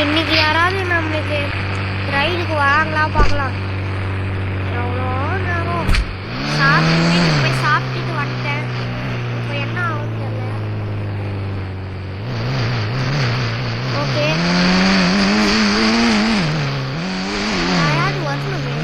இன்னைக்கு யாராவது நம்மளுக்கு ரைடுக்கு வராங்களா பார்க்கலாம். எவ்வளோ நேரம் சாப்பிட்டு போய் சாப்பிட்டுட்டு வந்துட்டேன். இப்போ என்ன ஆகும் தெரியல. ஓகே யாராவது வரணுமே.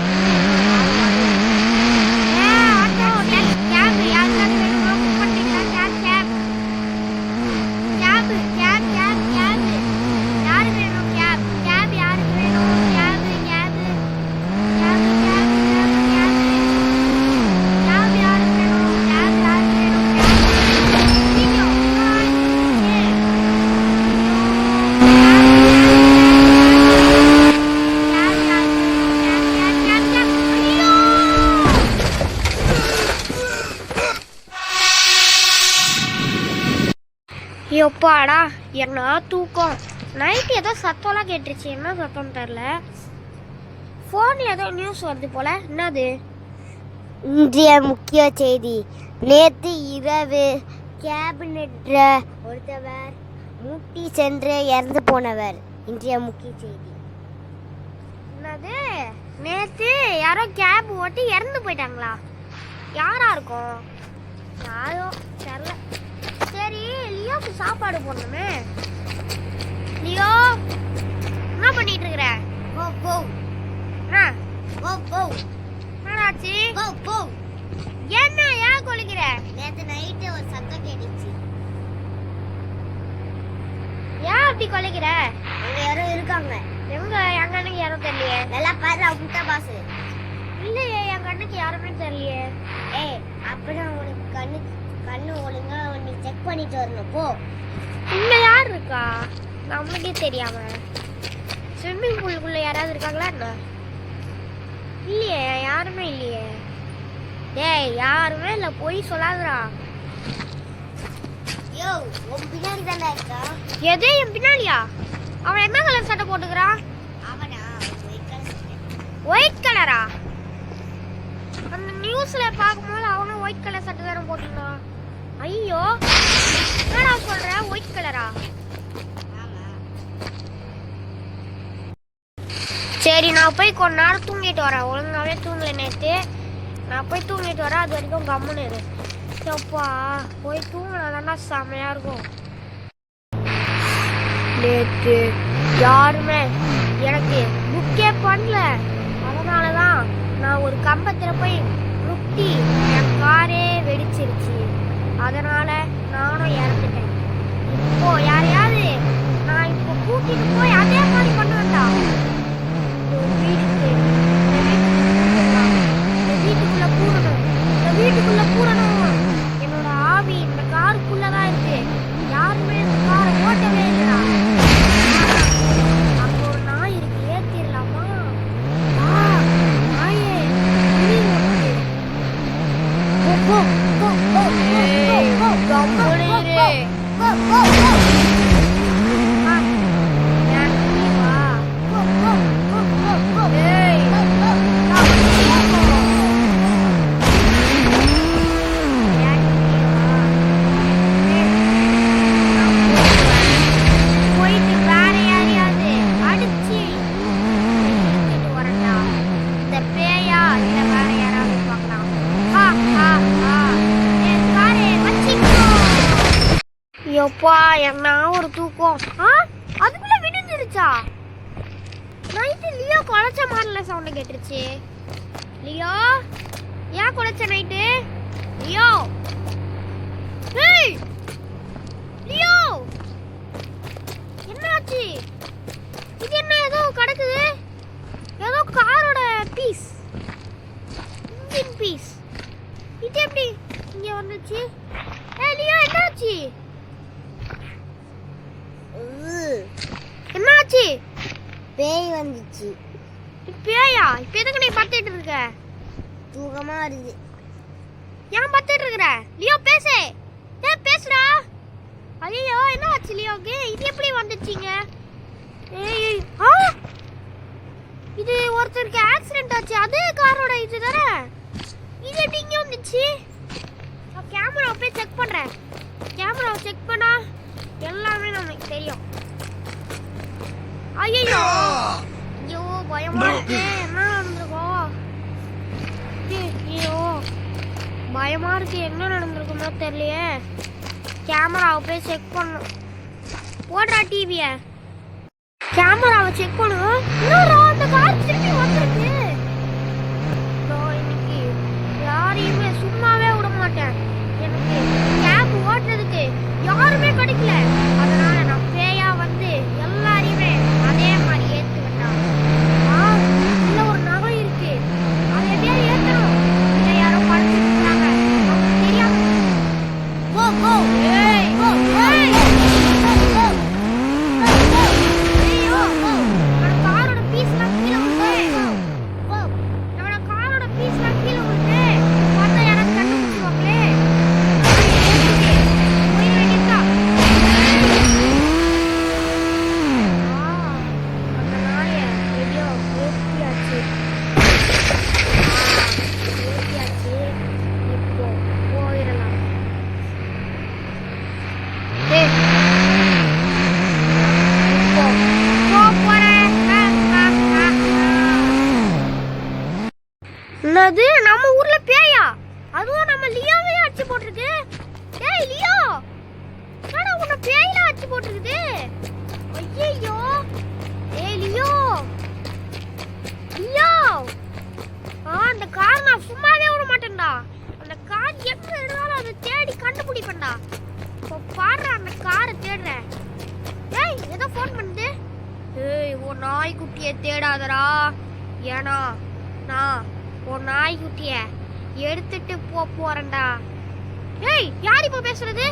எப்போடா என்ன தூக்கம். நைட்டு ஏதோ சத்தம்லாம் கேட்டுருச்சு. என்ன சத்தம்னு தெரில. ஃபோனில் ஏதோ நியூஸ் வருது போல். என்னது? இன்றைய முக்கிய செய்தி. நேற்று இரவு கேபினெட்ல ஒருத்தவர் முட்டி சென்று இறந்து போனவர். இன்றைய முக்கிய செய்தி. என்னது? நேற்று யாரோ கேப் ஓட்டி இறந்து போயிட்டாங்களா? யாரா இருக்கும்? யாரோ தெரில. சரி லியோக்கு சாப்பாடு போடணுமே. லியோ என்ன பண்ணிட்டு இருக்கிற? என்னாச்சு? என்ன ஏன் கொலைக்கிற? நேற்று நைட்டு ஒரு சத்தம் கேட்டுச்சு. ஏன் அப்படி கொலைக்கிற? அங்க யாரோ இருக்காங்க. எங்க? என் கண்ணுக்கு யாரும் தெரியலையே. நல்லா பாரு முட்டை பாசு. இல்லையே என் கண்ணுக்கு யாருமே தெரியலையே. அப்படின்னா உனக்கு கண்ணு ஒழுங்கா நீ செக் பண்ணிட்டு வரணும் போ. இங்க யார் இருக்கா? நம்மளுக்கே தெரியாம. ஸ்விம்மிங் பூலுக்குள்ள யாராவது இருக்காங்களா என்ன? இல்லையே யாருமே இல்லையே. டேய் யாருமே இல்லை, போய் சொல்லாதடா. யோ உன் பின்னாடி தானே இருக்கா. எதே என் பின்னாடியா? அவன் என்ன கலர் சட்டை போட்டுக்கிறான்? அவனா ஒயிட் கலரா? அந்த நியூஸ்ல பார்க்கும்போது அவனும் ஒயிட் கலர் சட்டை தானே போட்டுருந்தான். ஐயோ என்னடா சொல்ற? ஒயிட் கலரா? சரி நான் போய் கொஞ்ச நேரம் தூங்கிட்டு வரேன். ஒழுங்காவே தூங்கல நேற்று. நான் போய் தூங்கிட்டு வரேன். அது வரைக்கும் கம்முன்னு இரு. அப்பா போய் தூங்கினா செம்மையா இருக்கும். நேற்று யாருமே எனக்கு புக்கே பண்ணல. அதனாலதான் நான் ஒரு கம்பத்தில் போய் முட்டி என் காரே வெடிச்சிருச்சு. அதனால நானும் இறந்துட்டேன். இப்போ யாரையாவது நான் இப்போ கூட்டிட்டு போய் அதே மாதிரி பண்ண வேண்டாம். வீட்டுக்குள்ள பூரணும். என்னோட ஆவி இந்த காருக்குள்ளதான் இருக்கு. யாருமே இந்த காரை ஓட்டவே இல்லைடா. அங்க ஒரு நாய் இருக்கு, ஏத்திடலாமா? நாயே எப்பா என்ன ஒரு தூக்கம். அதுக்குள்ள விழுந்துருச்சா? நைட்டு லியோ குலைச்ச மாதிரில சவுண்ட் கேட்டுருச்சு. லியோ ஏன் குலைச்ச நைட்டு? லியோ லியோ என்னாச்சு? இது என்ன ஏதோ கிடக்குது? ஏதோ காரோட பீஸ், இன்ஜின் பீஸ். இது எப்படி இங்க வந்துச்சு? லியோ என்னாச்சு? என்னாச்சு? பேய் வந்துச்சு. பேயா? இப்ப எதுக்கு நீ பத்திட்டு இருக்க? தூக்கமா வருது. ஏன் பத்திட்டு இருக்கற? லியோ பேசு. பேசுடா. ஐயோ என்ன ஆச்சு லியோக்கு? இது எப்படி வந்துச்சீங்க? இது ஒருத்தருக்கு ஆக்சிடென்ட் ஆச்சு. அதே காரோட இது தானே. இது எப்படி இங்க வந்துச்சு? நான் கேமரா போய் செக் பண்றேன். கேமரா செக் பண்ணா எல்லாமே நமக்கு தெரியும். ஐயோ ஐயோ பயமா இருக்கு. என்ன நடந்திருக்கோம்? ஐயோ பயமா இருக்கு. என்ன நடந்திருக்குமோ தெரியலையே. கேமராவை போய் செக் பண்ணும். போடுறா டிவிய. கேமராவை செக் பண்ணுவோம். அந்த கார் திருப்பி வந்திருக்கு. இன்னைக்கு யாரையுமே சும்மாவே விட மாட்டேன். எனக்கு கேப் ஓட்டுறதுக்கு யாருமே கிடைக்கல. அதனால நான் பேயா வந்து எல்லாரையுமே அதே மாதிரி ஏத்து விட்டான். இல்ல ஒரு நகை இருக்கு, அதை எப்படியா ஏத்தணும். இதை யாரோ படுத்துட்டு இருக்காங்க, நமக்கு தெரியாம. கோ கோ ஏய் கோ ஏய் ஐயோ நம்ம காரோட பீஸ்லாம் கீழே விழுந்து. நம்ம காரோட பீஸ்லாம் கீழே விழுந்து. பார்த்தா யாராவது கண்டுபிடிச்சிருவாங்களே. போயிட வேண்டியதா. அந்த நாயை எப்படியோ ஏற்றியாச்சு. ஏற்றியாச்சு. இப்போ போயிடலாம். என்னது நம்ம ஊர்ல பேயா? அதுவும் நம்ம லியோவே அடிச்சு போட்டுருக்கு. டேய் லியோ, என்னடா உன்னை பேயில அடிச்சு போட்டுருக்குது? ஐயோ ஏய் லியோ லியோ, அந்த கார் நான் சும்மாவே விட மாட்டேன்டா. அந்த கார் எங்க இருந்தாலும் அதை தேடி கண்டுபிடிப்பேன்டா. இப்போ பாடுற அந்த காரை தேடுறேன். ஏய் ஏதோ ஃபோன் பண்ணுது. ஏய் ஓ நாய்க்குட்டியை தேடாதடா. ஏன்னா நான் உன் நாய்க்குட்டிய எடுத்துட்டு போறேன்டா. ஏய் யார் இப்ப பேசுறது?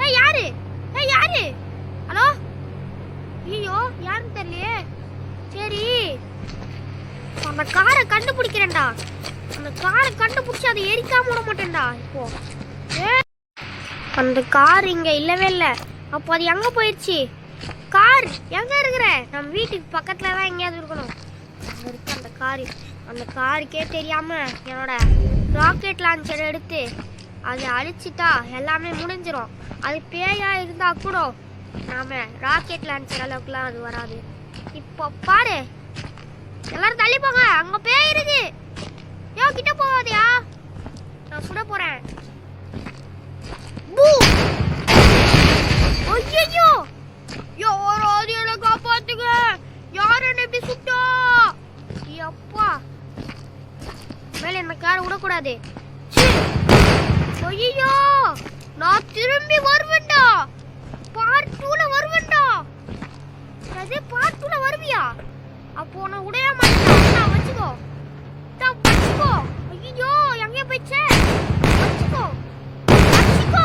ஏய் யாரு? ஏய் யாரு? ஹலோ? ஐயோ யாருன்னு தெரியலையே. சரி அந்த காரை கண்டுபிடிக்கிறேன்டா. அந்த காரை கண்டுபிடிச்சு அதை எரிக்காம விட மாட்டேன்டா. இப்போ அந்த கார் இங்க இல்லவே இல்லை. அப்போ அது எங்க போயிடுச்சு? கார் எங்க இருக்கிற? நம்ம வீட்டுக்கு பக்கத்துல தான் எங்கேயாவது இருக்கணும். இருக்கு அந்த காரு. அந்த காருக்கே தெரியாம என்னோட ராக்கெட் லான்ச்சர் எடுத்து அதை அழிச்சிட்டா எல்லாமே முடிஞ்சிடும். அது பேயா இருந்தா கூட நாம ராக்கெட் லான்ச்சர் அளவுக்குலாம் அது வராது. இப்போ பாரு, எல்லாரும் தள்ளி போங்க, அங்க பேய் இருக்கு. யோ கிட்ட போகாதியா, நான் சுட போறேன். ஐயோ யாராவது என்ன காப்பாத்துங்க. யார் என்ன இப்படி சுட்டா? அப்பா மேல இந்த கார் விடக்கூடாது. ஐயோ நான் திரும்பி வருவேன்டா. பார்ட் 2ல வருவேன்டா. அது பார்ட் 2ல வருவியா? அப்போ நான் உடையா மாட்டேன். வச்சுக்கோ வச்சுக்கோ. ஐயோ எங்கே போயிடுச்சே? வச்சுக்கோ வச்சுக்கோ.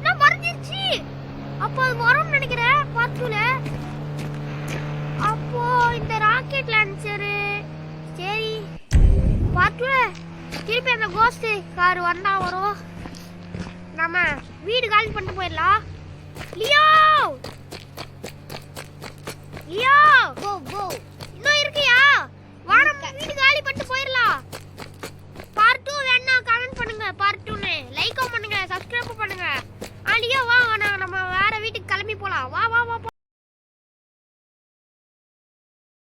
நான் மறந்துடுச்சு. அப்போ அது வரும்னு நினைக்கிறேன் பார்ட் 2ல. அப்போ இந்த ராக்கெட் லான்ச்சரு சரி பார்த்து திருப்பி அந்த கோஸ்ட் கார் வந்தா வரும். நம்ம வீடு காலி பண்ணிட்டு போயிடலாம். லியோ லியோ கோ கோ இன்னும் இருக்கியா? வா நம்ம வீடு காலி பண்ணிட்டு